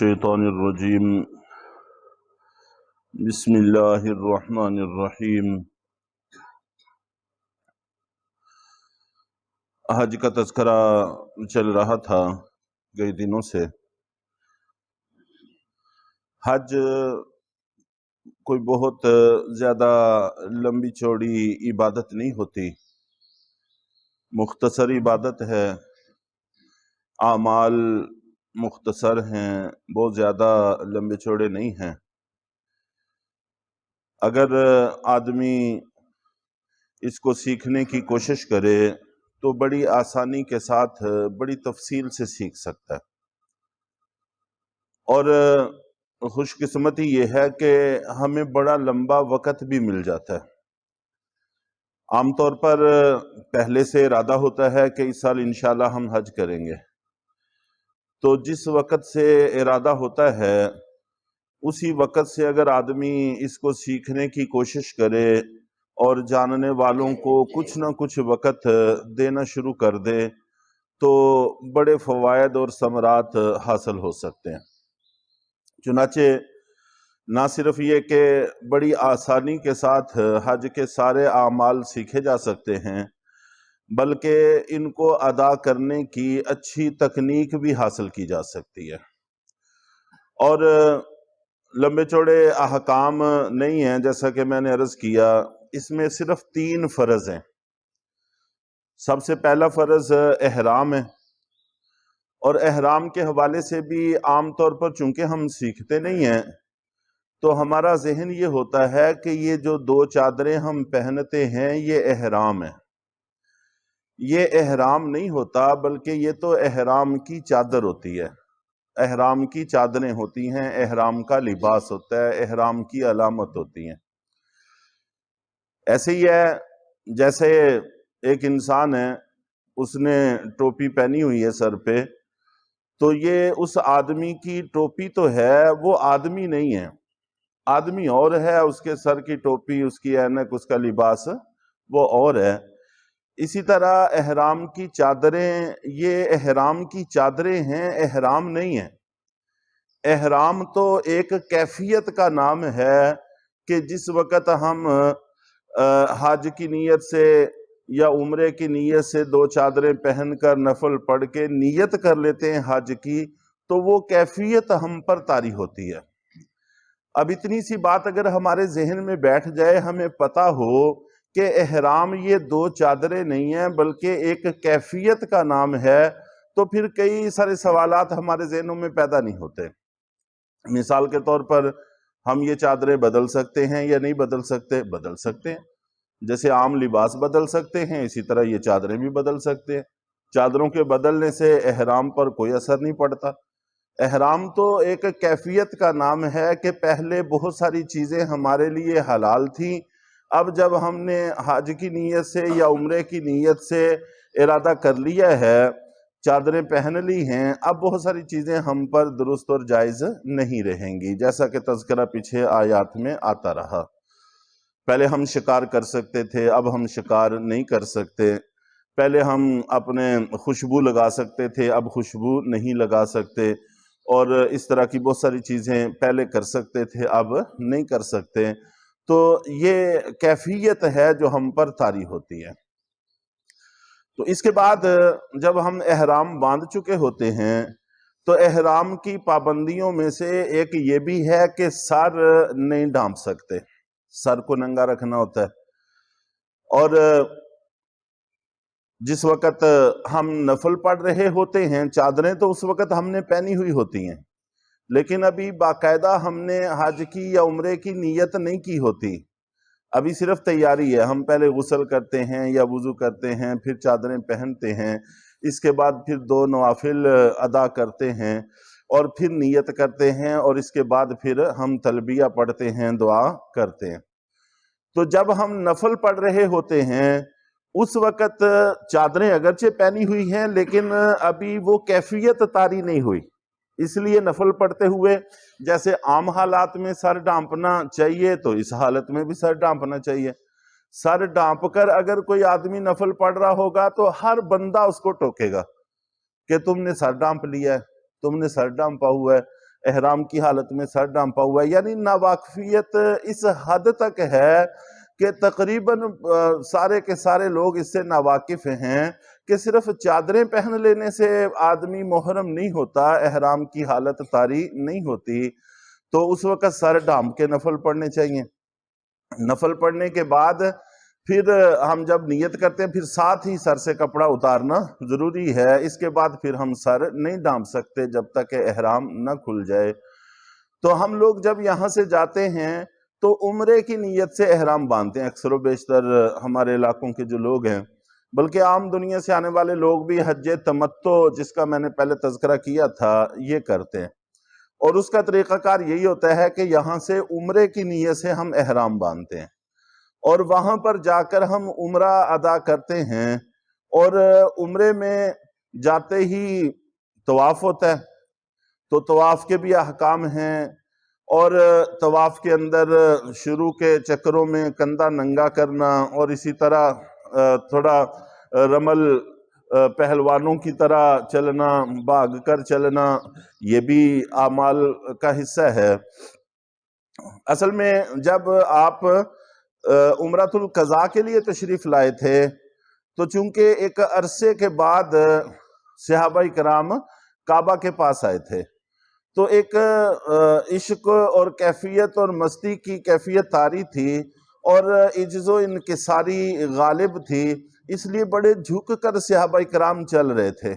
الشیطان الرجیم بسم اللہ الرحمن الرحیم۔ حج کا تذکرہ چل رہا تھا کئی دنوں سے۔ حج کوئی بہت زیادہ لمبی چوڑی عبادت نہیں ہوتی، مختصر عبادت ہے، اعمال مختصر ہیں، بہت زیادہ لمبے چوڑے نہیں ہیں۔ اگر آدمی اس کو سیکھنے کی کوشش کرے تو بڑی آسانی کے ساتھ بڑی تفصیل سے سیکھ سکتا ہے، اور خوش قسمتی یہ ہے کہ ہمیں بڑا لمبا وقت بھی مل جاتا ہے۔ عام طور پر پہلے سے ارادہ ہوتا ہے کہ اس سال انشاءاللہ ہم حج کریں گے، تو جس وقت سے ارادہ ہوتا ہے اسی وقت سے اگر آدمی اس کو سیکھنے کی کوشش کرے اور جاننے والوں کو کچھ نہ کچھ وقت دینا شروع کر دے تو بڑے فوائد اور ثمرات حاصل ہو سکتے ہیں۔ چنانچہ نہ صرف یہ کہ بڑی آسانی کے ساتھ حج کے سارے اعمال سیکھے جا سکتے ہیں، بلکہ ان کو ادا کرنے کی اچھی تکنیک بھی حاصل کی جا سکتی ہے۔ اور لمبے چوڑے احکام نہیں ہیں، جیسا کہ میں نے عرض کیا، اس میں صرف 3 فرض ہیں۔ سب سے پہلا فرض احرام ہے، اور احرام کے حوالے سے بھی عام طور پر چونکہ ہم سیکھتے نہیں ہیں تو ہمارا ذہن یہ ہوتا ہے کہ یہ جو 2 چادریں ہم پہنتے ہیں یہ احرام ہے۔ یہ احرام نہیں ہوتا، بلکہ یہ تو احرام کی چادر ہوتی ہے، احرام کی چادریں ہوتی ہیں، احرام کا لباس ہوتا ہے، احرام کی علامت ہوتی ہیں۔ ایسے ہی ہے جیسے ایک انسان ہے، اس نے ٹوپی پہنی ہوئی ہے سر پہ، تو یہ اس آدمی کی ٹوپی تو ہے، وہ آدمی نہیں ہے، آدمی اور ہے، اس کے سر کی ٹوپی، اس کی اینک، اس کا لباس وہ اور ہے۔ اسی طرح احرام کی چادریں، یہ احرام کی چادریں ہیں، احرام نہیں ہیں۔ احرام تو ایک کیفیت کا نام ہے کہ جس وقت ہم حج کی نیت سے یا عمرے کی نیت سے 2 چادریں پہن کر نفل پڑھ کے نیت کر لیتے ہیں حج کی، تو وہ کیفیت ہم پر طاری ہوتی ہے۔ اب اتنی سی بات اگر ہمارے ذہن میں بیٹھ جائے، ہمیں پتہ ہو کہ احرام یہ 2 چادریں نہیں ہیں بلکہ ایک کیفیت کا نام ہے، تو پھر کئی سارے سوالات ہمارے ذہنوں میں پیدا نہیں ہوتے۔ مثال کے طور پر ہم یہ چادریں بدل سکتے ہیں یا نہیں بدل سکتے؟ بدل سکتے ہیں۔ جیسے عام لباس بدل سکتے ہیں، اسی طرح یہ چادریں بھی بدل سکتے ہیں۔ چادروں کے بدلنے سے احرام پر کوئی اثر نہیں پڑتا۔ احرام تو ایک کیفیت کا نام ہے کہ پہلے بہت ساری چیزیں ہمارے لیے حلال تھیں، اب جب ہم نے حج کی نیت سے یا عمرے کی نیت سے ارادہ کر لیا ہے، چادریں پہن لی ہیں، اب بہت ساری چیزیں ہم پر درست اور جائز نہیں رہیں گی، جیسا کہ تذکرہ پیچھے آیات میں آتا رہا۔ پہلے ہم شکار کر سکتے تھے، اب ہم شکار نہیں کر سکتے۔ پہلے ہم اپنے خوشبو لگا سکتے تھے، اب خوشبو نہیں لگا سکتے، اور اس طرح کی بہت ساری چیزیں پہلے کر سکتے تھے، اب نہیں کر سکتے۔ تو یہ کیفیت ہے جو ہم پر طاری ہوتی ہے۔ تو اس کے بعد جب ہم احرام باندھ چکے ہوتے ہیں تو احرام کی پابندیوں میں سے ایک یہ بھی ہے کہ سر نہیں ڈھانپ سکتے، سر کو ننگا رکھنا ہوتا ہے۔ اور جس وقت ہم نفل پڑھ رہے ہوتے ہیں، چادریں تو اس وقت ہم نے پہنی ہوئی ہوتی ہیں، لیکن ابھی باقاعدہ ہم نے حج کی یا عمرے کی نیت نہیں کی ہوتی، ابھی صرف تیاری ہے۔ ہم پہلے غسل کرتے ہیں یا وضو کرتے ہیں، پھر چادریں پہنتے ہیں، اس کے بعد پھر 2 نوافل ادا کرتے ہیں، اور پھر نیت کرتے ہیں، اور اس کے بعد پھر ہم تلبیہ پڑھتے ہیں، دعا کرتے ہیں۔ تو جب ہم نفل پڑھ رہے ہوتے ہیں اس وقت چادریں اگرچہ پہنی ہوئی ہیں لیکن ابھی وہ کیفیت طاری نہیں ہوئی، اس لیے نفل پڑھتے ہوئے جیسے عام حالات میں سر ڈھانپنا چاہیے تو اس حالت میں بھی سر ڈھانپنا چاہیے۔ سر ڈھانپ کر اگر کوئی آدمی نفل پڑھ رہا ہوگا تو ہر بندہ اس کو ٹوکے گا کہ تم نے سر ڈھانپ لیا ہے، تم نے سر ڈھانپا ہوا ہے۔ احرام کی حالت میں سر ڈھانپا ہوا ہے، یعنی ناواقفیت اس حد تک ہے کہ تقریباً سارے کے سارے لوگ اس سے ناواقف ہیں کہ صرف چادریں پہن لینے سے آدمی محرم نہیں ہوتا، احرام کی حالت طاری نہیں ہوتی، تو اس وقت سر ڈھانپ کے نفل پڑھنے چاہیے۔ نفل پڑھنے کے بعد پھر ہم جب نیت کرتے ہیں پھر ساتھ ہی سر سے کپڑا اتارنا ضروری ہے، اس کے بعد پھر ہم سر نہیں ڈھانپ سکتے جب تک کہ احرام نہ کھل جائے۔ تو ہم لوگ جب یہاں سے جاتے ہیں تو عمرے کی نیت سے احرام باندھتے ہیں، اکثر و بیشتر ہمارے علاقوں کے جو لوگ ہیں، بلکہ عام دنیا سے آنے والے لوگ بھی حج تمتع جس کا میں نے پہلے تذکرہ کیا تھا یہ کرتے ہیں، اور اس کا طریقہ کار یہی ہوتا ہے کہ یہاں سے عمرے کی نیت سے ہم احرام باندھتے ہیں اور وہاں پر جا کر ہم عمرہ ادا کرتے ہیں، اور عمرے میں جاتے ہی طواف ہوتا ہے، تو طواف کے بھی احکام ہیں، اور طواف کے اندر شروع کے چکروں میں کندھا ننگا کرنا اور اسی طرح تھوڑا رمل پہلوانوں کی طرح چلنا، بھاگ کر چلنا، یہ بھی اعمال کا حصہ ہے۔ اصل میں جب آپ عمرۃ القضاء کے لیے تشریف لائے تھے تو چونکہ ایک عرصے کے بعد صحابہ کرام کعبہ کے پاس آئے تھے، تو ایک عشق اور کیفیت اور مستی کی کیفیت طاری تھی اور عجز و انکساری غالب تھی، اس لیے بڑے جھک کر صحابہ کرام چل رہے تھے،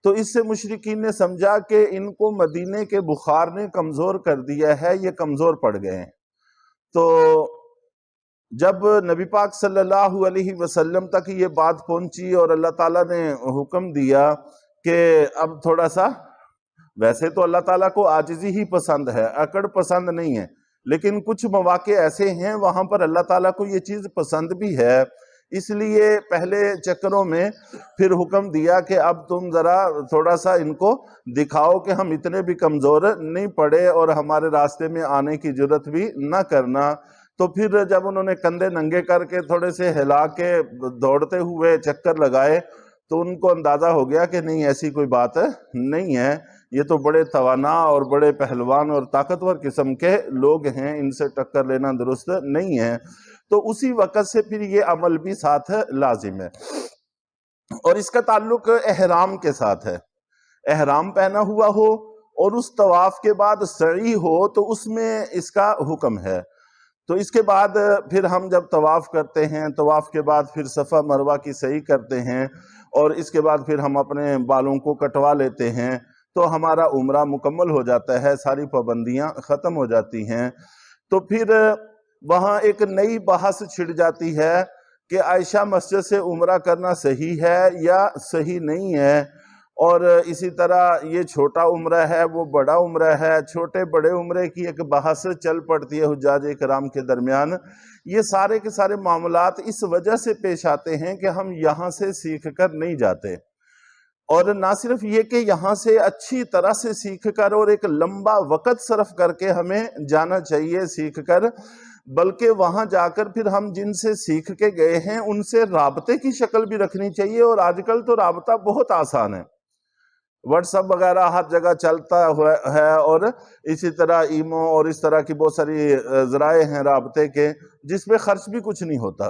تو اس سے مشرکین نے سمجھا کہ ان کو مدینے کے بخار نے کمزور کر دیا ہے، یہ کمزور پڑ گئے ہیں۔ تو جب نبی پاک صلی اللہ علیہ وسلم تک یہ بات پہنچی اور اللہ تعالیٰ نے حکم دیا کہ اب تھوڑا سا، ویسے تو اللہ تعالیٰ کو عاجزی ہی پسند ہے، اکڑ پسند نہیں ہے، لیکن کچھ مواقع ایسے ہیں وہاں پر اللہ تعالیٰ کو یہ چیز پسند بھی ہے، اس لیے پہلے چکروں میں پھر حکم دیا کہ اب تم ذرا تھوڑا سا ان کو دکھاؤ کہ ہم اتنے بھی کمزور نہیں پڑے اور ہمارے راستے میں آنے کی جرت بھی نہ کرنا۔ تو پھر جب انہوں نے کندھے ننگے کر کے تھوڑے سے ہلا کے دوڑتے ہوئے چکر لگائے تو ان کو اندازہ ہو گیا کہ نہیں ایسی کوئی بات نہیں ہے، یہ تو بڑے توانا اور بڑے پہلوان اور طاقتور قسم کے لوگ ہیں، ان سے ٹکر لینا درست نہیں ہے۔ تو اسی وقت سے پھر یہ عمل بھی ساتھ لازم ہے، اور اس کا تعلق احرام کے ساتھ ہے۔ احرام پہنا ہوا ہو اور اس طواف کے بعد سعی ہو تو اس میں اس کا حکم ہے۔ تو اس کے بعد پھر ہم جب طواف کرتے ہیں، طواف کے بعد پھر صفا مروہ کی سعی کرتے ہیں، اور اس کے بعد پھر ہم اپنے بالوں کو کٹوا لیتے ہیں، تو ہمارا عمرہ مکمل ہو جاتا ہے، ساری پابندیاں ختم ہو جاتی ہیں۔ تو پھر وہاں ایک نئی بحث چھڑ جاتی ہے کہ عائشہ مسجد سے عمرہ کرنا صحیح ہے یا صحیح نہیں ہے، اور اسی طرح یہ چھوٹا عمرہ ہے وہ بڑا عمرہ ہے، چھوٹے بڑے عمرے کی ایک بحث چل پڑتی ہے حجاج کرام کے درمیان۔ یہ سارے کے سارے معاملات اس وجہ سے پیش آتے ہیں کہ ہم یہاں سے سیکھ کر نہیں جاتے، اور نہ صرف یہ کہ یہاں سے اچھی طرح سے سیکھ کر اور ایک لمبا وقت صرف کر کے ہمیں جانا چاہیے سیکھ کر، بلکہ وہاں جا کر پھر ہم جن سے سیکھ کے گئے ہیں ان سے رابطے کی شکل بھی رکھنی چاہیے، اور آج کل تو رابطہ بہت آسان ہے، واٹس ایپ وغیرہ ہر جگہ چلتا ہے، اور اسی طرح ایمو اور اس طرح کی بہت ساری ذرائع ہیں رابطے کے جس پہ خرچ بھی کچھ نہیں ہوتا۔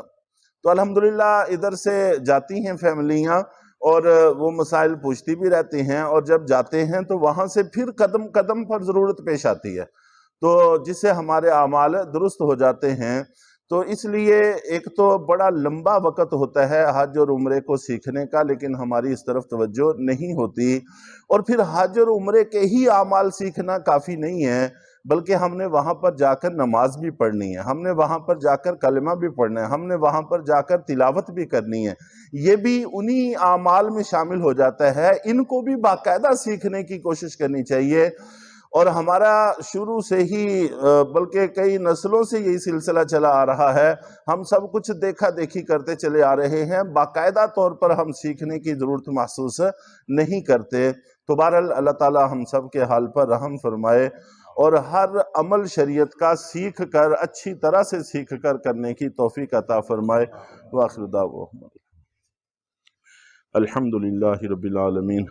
تو الحمدللہ ادھر سے جاتی ہیں فیملیاں اور وہ مسائل پوچھتی بھی رہتی ہیں، اور جب جاتے ہیں تو وہاں سے پھر قدم قدم پر ضرورت پیش آتی ہے، تو جس سے ہمارے اعمال درست ہو جاتے ہیں۔ تو اس لیے ایک تو بڑا لمبا وقت ہوتا ہے حج اور عمرے کو سیکھنے کا، لیکن ہماری اس طرف توجہ نہیں ہوتی، اور پھر حج اور عمرے کے ہی اعمال سیکھنا کافی نہیں ہے، بلکہ ہم نے وہاں پر جا کر نماز بھی پڑھنی ہے، ہم نے وہاں پر جا کر کلمہ بھی پڑھنا ہے، ہم نے وہاں پر جا کر تلاوت بھی کرنی ہے، یہ بھی انہی اعمال میں شامل ہو جاتا ہے۔ ان کو بھی باقاعدہ سیکھنے کی کوشش کرنی چاہیے، اور ہمارا شروع سے ہی بلکہ کئی نسلوں سے یہی سلسلہ چلا آ رہا ہے، ہم سب کچھ دیکھا دیکھی کرتے چلے آ رہے ہیں، باقاعدہ طور پر ہم سیکھنے کی ضرورت محسوس نہیں کرتے۔ تو بہرحال اللہ تعالی ہم سب کے حال پر رحم فرمائے، اور ہر عمل شریعت کا سیکھ کر اچھی طرح سے سیکھ کر کرنے کی توفیق عطا فرمائے۔ وآخر دعوانا الحمدللہ رب العالمین۔